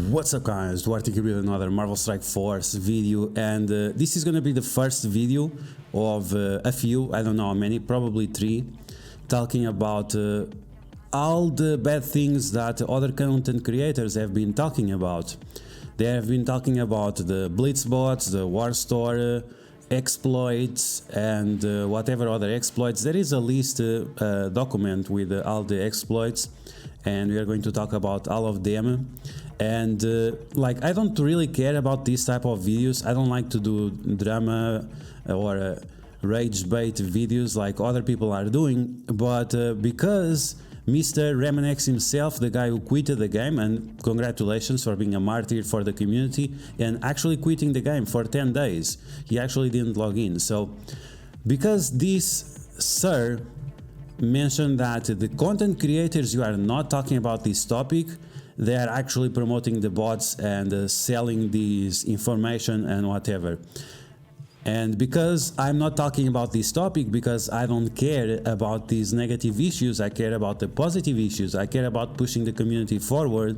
What's up guys, duarktikhq with another Marvel Strike Force video, and this is gonna be the first video of a few, I don't know how many, probably 3, talking about all the bad things that other content creators have been talking about. They have been talking about the Blitz Bots, the War Store exploits, and whatever other exploits. There is a list document with all the exploits, and we are going to talk about all of them. And like, I don't really care about this type of videos. I don't like to do drama or rage bait videos like other people are doing, but because Mr. Remenex himself, the guy who quitted the game, and congratulations for being a martyr for the community and actually quitting the game for 10 days. He actually didn't log in. So because this sir mentioned that the content creators, you are not talking about this topic, they are actually promoting the bots and selling this information and whatever. And because I'm not talking about this topic, because I don't care about these negative issues, I care about the positive issues, I care about pushing the community forward,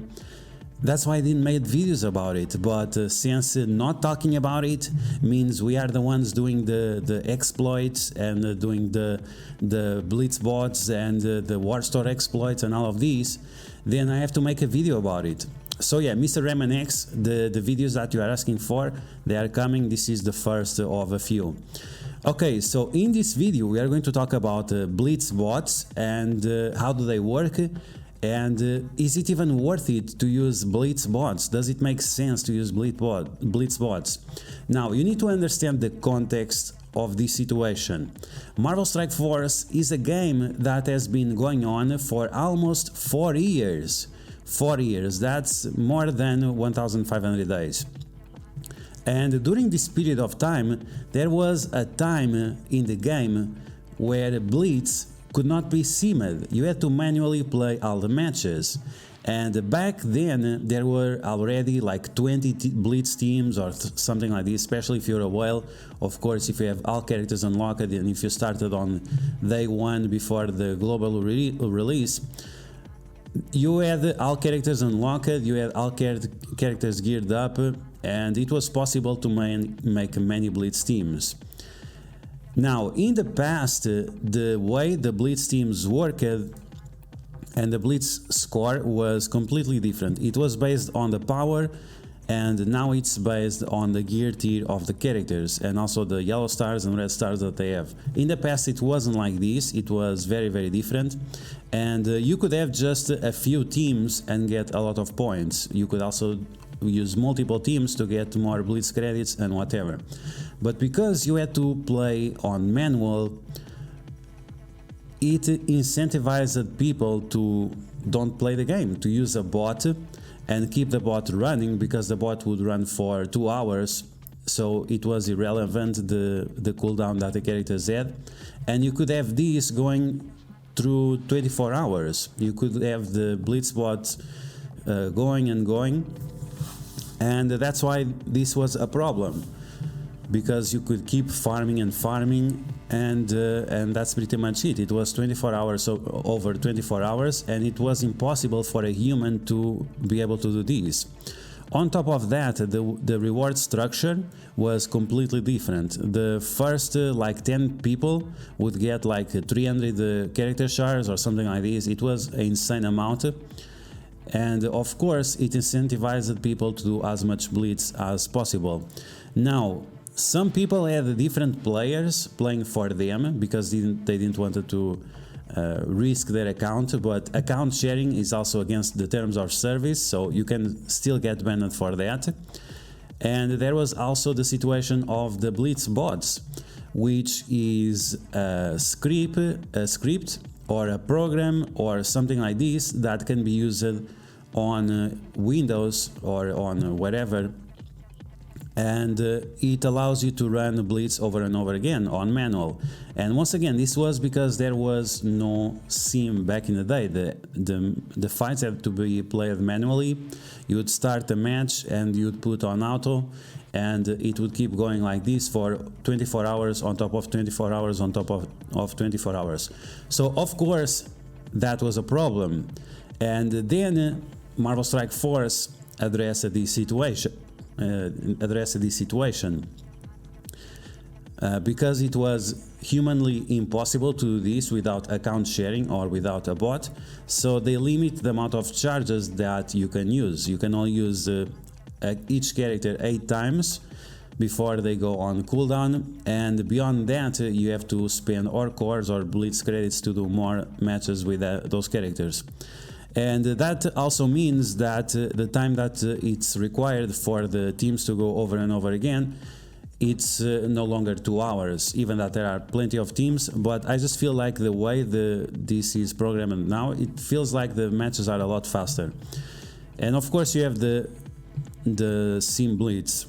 that's why I didn't make videos about it. But since not talking about it means we are the ones doing the exploits and doing the Blitz Bots and the War Store exploits and all of these, then I have to make a video about it. So yeah, Mr. Remenex, the videos that you are asking for, they are coming. This is the first of a few. Okay, so in this video we are going to talk about Blitz Bots and how do they work, and is it even worth it to use Blitz Bots? Does it make sense to use Blitz Bots? Now, you need to understand the context of this situation. Marvel Strike Force is a game that has been going on for almost 4 years. 4 years, that's more than 1,500 days. And during this period of time, there was a time in the game where Blitz could not be simmed. You had to manually play all the matches. And back then, there were already like 20 Blitz teams or something like this, especially if you're a whale. Of course, if you have all characters unlocked and if you started on day 1 before the global release, you had all characters unlocked, you had all characters geared up, and it was possible to make many Blitz teams. Now, in the past, the way the Blitz teams worked and the Blitz score was completely different. It was based on the power, and now it's based on the gear tier of the characters and also the yellow stars and red stars that they have. In the past it wasn't like this, it was very different, and you could have just a few teams and get a lot of points. You could also use multiple teams to get more Blitz credits and whatever. But because you had to play on manual, it incentivized people to don't play the game, to use a bot and keep the bot running, because the bot would run for 2 hours, so it was irrelevant the cooldown that the characters had. And you could have these going through 24 hours. You could have the Blitz bots going and going, and that's why this was a problem, because you could keep farming and farming, and that's pretty much it. It was 24 hours, so over 24 hours, and it was impossible for a human to be able to do this. On top of that, the reward structure was completely different. The first like 10 people would get like 300 character shards or something like this. It was an insane amount. And of course, it incentivized people to do as much Blitz as possible. Now, some people had different players playing for them because they didn't want to risk their account, but account sharing is also against the terms of service, so you can still get banned for that. And there was also the situation of the Blitz Bots, which is a script or a program or something like this that can be used on Windows or on whatever, and it allows you to run Blitz over and over again on manual. And once again, this was because there was no sim back in the day. The fights had to be played manually. You would start a match and you'd put on auto, and it would keep going like this for 24 hours on top of 24 hours on top of 24 hours. So of course that was a problem. And then Marvel Strike Force address this situation. Because it was humanly impossible to do this without account sharing or without a bot, so they limit the amount of charges that you can use. You can only use each character 8 times before they go on cooldown, and beyond that you have to spend or cores or blitz credits to do more matches with those characters. And that also means that the time that it's required for the teams to go over and over again, it's no longer 2 hours, even that there are plenty of teams. But I just feel like the way this is programmed now, it feels like the matches are a lot faster. And of course you have the sim blitz.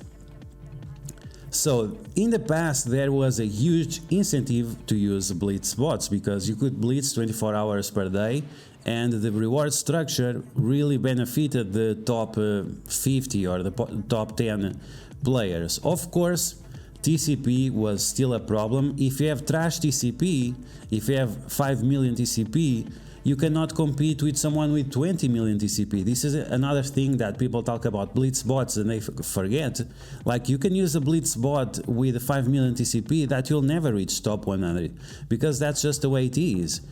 So in the past there was a huge incentive to use blitz bots, because you could blitz 24 hours per day, and the reward structure really benefited the top 50 or the top 10 players. Of course, TCP was still a problem. If you have trash TCP, if you have 5 million TCP, you cannot compete with someone with 20 million TCP. This is another thing that people talk about blitz bots and they forget. Like, you can use a blitz bot with 5 million TCP that you'll never reach top 100, because that's just the way it is.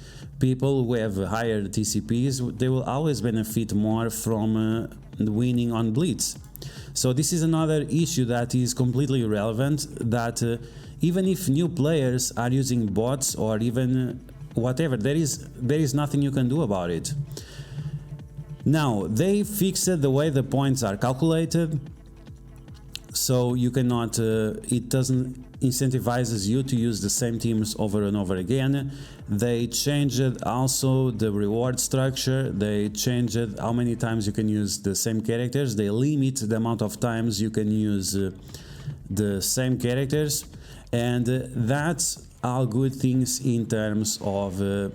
People who have higher TCPs, they will always benefit more from winning on blitz. So this is another issue that is completely irrelevant, that even if new players are using bots or even whatever, there is nothing you can do about it. Now, they fixed the way the points are calculated, so you cannot, it doesn't incentivizes you to use the same teams over and over again. They changed also the reward structure. They changed how many times you can use the same characters. They limit the amount of times you can use the same characters, and that's all good things in terms of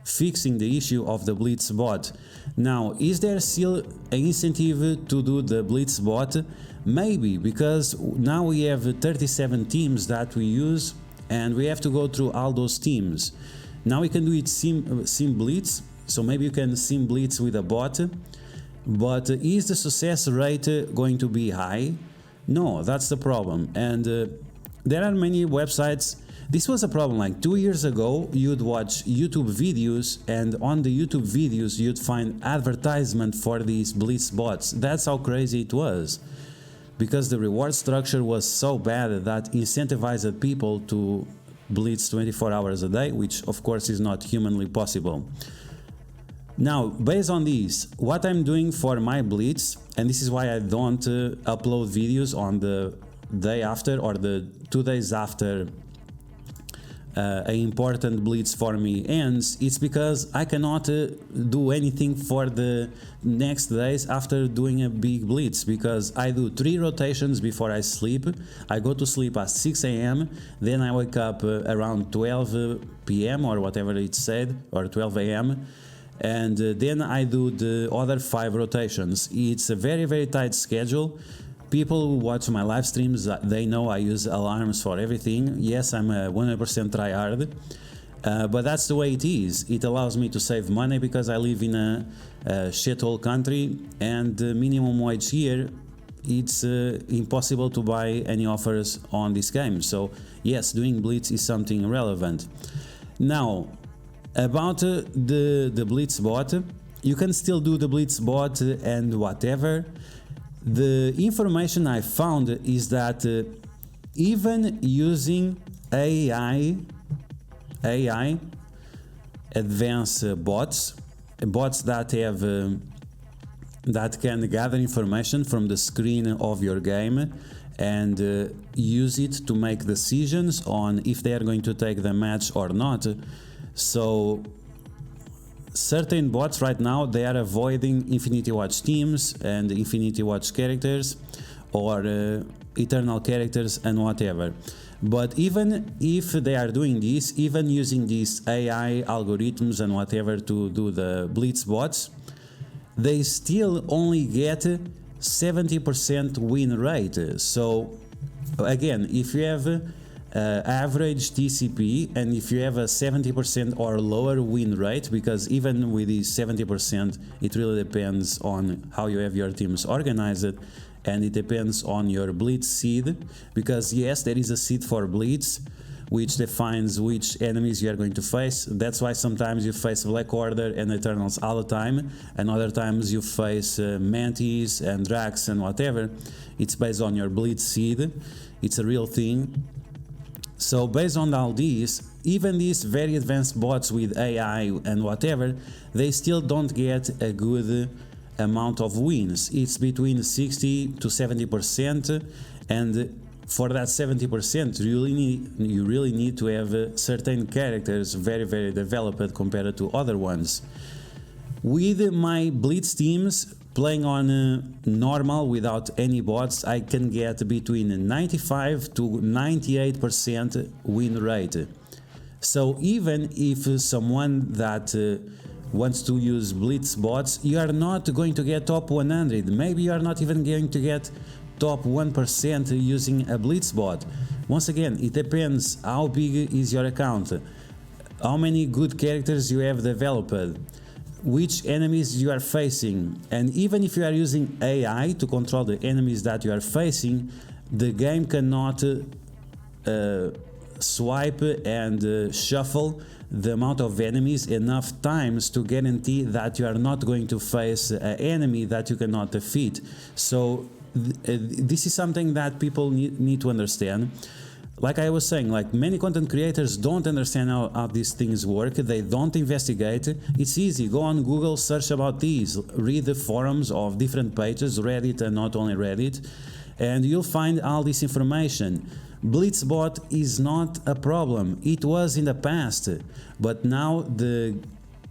fixing the issue of the blitz bot. Now, is there still an incentive to do the blitz bot? Maybe, because now we have 37 teams that we use, and we have to go through all those teams. Now we can do it sim blitz, so maybe you can sim blitz with a bot, but is the success rate going to be high? No, that's the problem. And there are many websites. This was a problem. Like 2 years ago, you'd watch YouTube videos, and on the YouTube videos you'd find advertisement for these blitz bots. That's how crazy it was, because the reward structure was so bad that incentivized people to blitz 24 hours a day, which of course is not humanly possible. Now, based on this, what I'm doing for my blitz, and this is why I don't upload videos on the day after or the 2 days after an important blitz for me ends, it's because I cannot do anything for the next days after doing a big blitz, because I do 3 rotations before I sleep. I go to sleep at 6 AM, then I wake up around 12 PM or whatever it said, or 12 AM, and then I do the other 5 rotations. It's a very, very tight schedule. People who watch my live streams, they know I use alarms for everything. Yes, I'm a 100% tryhard, but that's the way it is. It allows me to save money because I live in a shithole country, and the minimum wage here, it's impossible to buy any offers on this game. So yes, doing blitz is something relevant. Now, about the blitz bot, you can still do the blitz bot and whatever. The information I found is that even using AI advanced bots that have that can gather information from the screen of your game and use it to make decisions on if they are going to take the match or not. So certain bots right now, they are avoiding Infinity Watch teams and Infinity Watch characters or eternal characters and whatever. But even if they are doing this, even using these AI algorithms and whatever to do the blitz bots, they still only get 70% win rate. So again, if you have average TCP, and if you have a 70% or lower win rate, because even with these 70%, it really depends on how you have your teams organized, and it depends on your Blitz seed, because yes, there is a seed for Blitz, which defines which enemies you are going to face. That's why sometimes you face Black Order and Eternals all the time, and other times you face Mantis and Drax and whatever. It's based on your Blitz seed. It's a real thing. So based on all these, even these very advanced bots with AI and whatever, they still don't get a good amount of wins. It's between 60 to 70%, and for that 70%, you really need to have certain characters very developed compared to other ones. With my Blitz teams playing on normal without any bots, I can get between 95 to 98% win rate. So even if someone that wants to use Blitz bots, you are not going to get top 100. Maybe you are not even going to get top 1% using a Blitz bot. Once again, it depends how big is your account, how many good characters you have developed, which enemies you are facing, and even if you are using AI to control the enemies that you are facing, the game cannot swipe and shuffle the amount of enemies enough times to guarantee that you are not going to face an enemy that you cannot defeat. So this is something that people need to understand. Like I was saying, like many content creators don't understand how these things work. They don't investigate. It's easy. Go on Google, search about these, read the forums of different pages, Reddit and not only Reddit, and you'll find all this information. Blitzbot is not a problem. It was in the past, but now the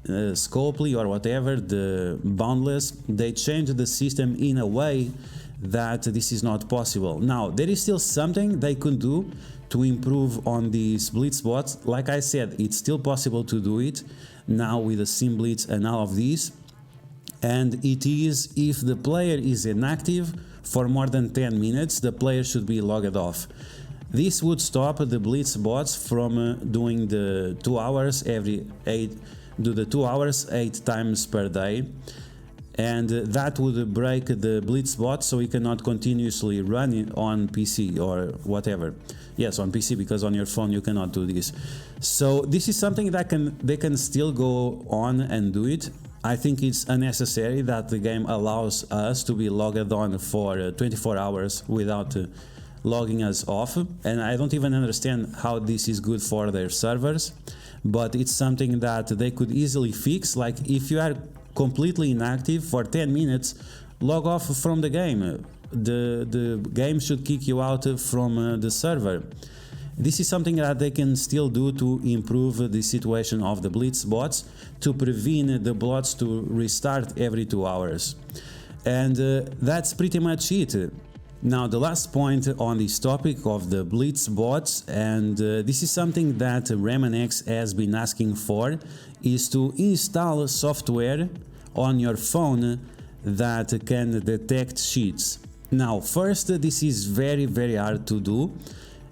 Scopely or whatever, the Boundless, they changed the system in a way that this is not possible. Now, there is still something they could do to improve on these Blitz bots. Like I said, it's still possible to do it now with the Sim Blitz and all of these. And it is, if the player is inactive for more than 10 minutes, the player should be logged off. This would stop the Blitz bots from doing the 2 hours do the 2 hours 8 times per day. And that would break the Blitz bot, so we cannot continuously run it on PC or whatever. Yes, on PC, because on your phone you cannot do this. So this is something that they can still go on and do it. I think it's unnecessary that the game allows us to be logged on for 24 hours without logging us off, and I don't even understand how this is good for their servers, but it's something that they could easily fix. Like if you are completely inactive for 10 minutes, log off from the game. The game should kick you out from the server. This is something that they can still do to improve the situation of the Blitz bots, to prevent the bots to restart every 2 hours. And that's pretty much it. Now, the last point on this topic of the Blitz bots, and this is something that RamonX has been asking for, is to install software on your phone that can detect cheats. Now, first, this is very hard to do,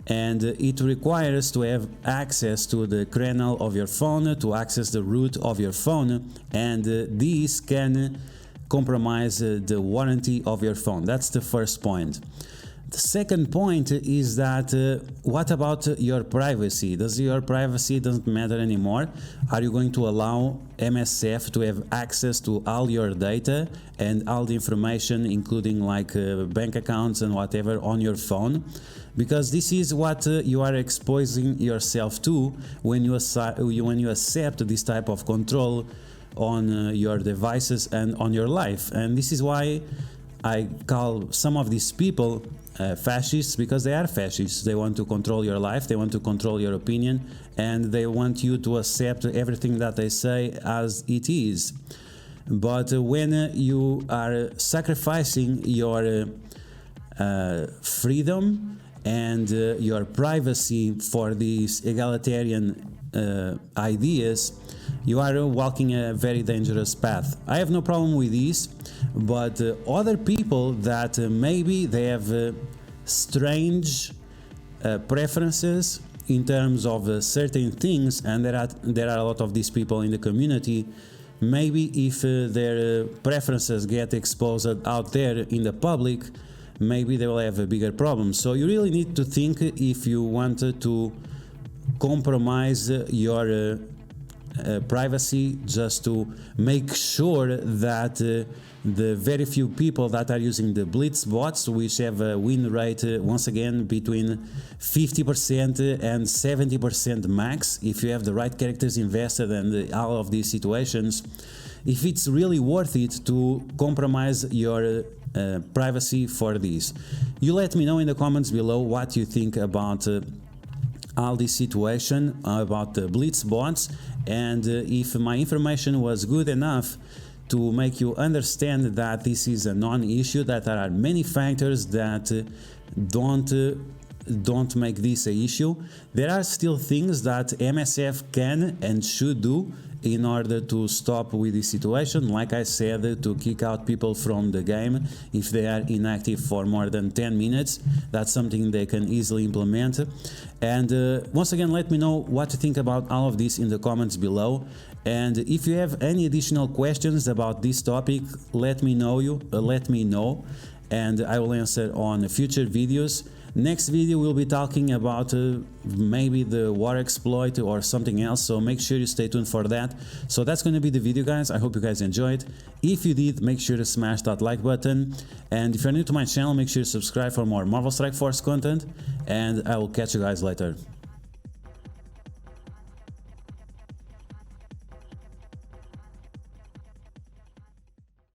and it requires to have access to the kernel of your phone, to access the root of your phone, and this can compromise the warranty of your phone. That's the first point. The second point is that what about your privacy? Does your privacy doesn't matter anymore? Are you going to allow MSF to have access to all your data and all the information, including like bank accounts and whatever, on your phone? Because this is what you are exposing yourself to when you accept this type of control on your devices and on your life. And this is why I call some of these people fascists, because they are fascists. They want to control your life, they want to control your opinion, and they want you to accept everything that they say as it is. But when you are sacrificing your freedom and your privacy for these egalitarian ideas, you are walking a very dangerous path. I have no problem with this, but other people that maybe they have strange preferences in terms of certain things, and there are a lot of these people in the community. Maybe if their preferences get exposed out there in the public, maybe they will have a bigger problem. So you really need to think if you want to compromise your privacy, just to make sure that the very few people that are using the Blitz bots, which have a win rate once again between 50% and 70% max, if you have the right characters invested and all of these situations, if it's really worth it to compromise your privacy for this. You let me know in the comments below what you think about all this situation, about the Blitz bots, and if my information was good enough to make you understand that this is a non-issue, that there are many factors that don't make this an issue. There are still things that MSF can and should do in order to stop with this situation. Like I said, to kick out people from the game if they are inactive for more than 10 minutes. That's something they can easily implement. And once again, let me know what you think about all of this in the comments below. And if you have any additional questions about this topic, let me know, and I will answer on future videos. Next video we'll be talking about maybe the war exploit or something else, so make sure you stay tuned for that. So that's going to be the video, guys. I hope you guys enjoyed. If you did, make sure to smash that like button, and if you're new to my channel, make sure to subscribe for more Marvel Strike Force content, and I will catch you guys later.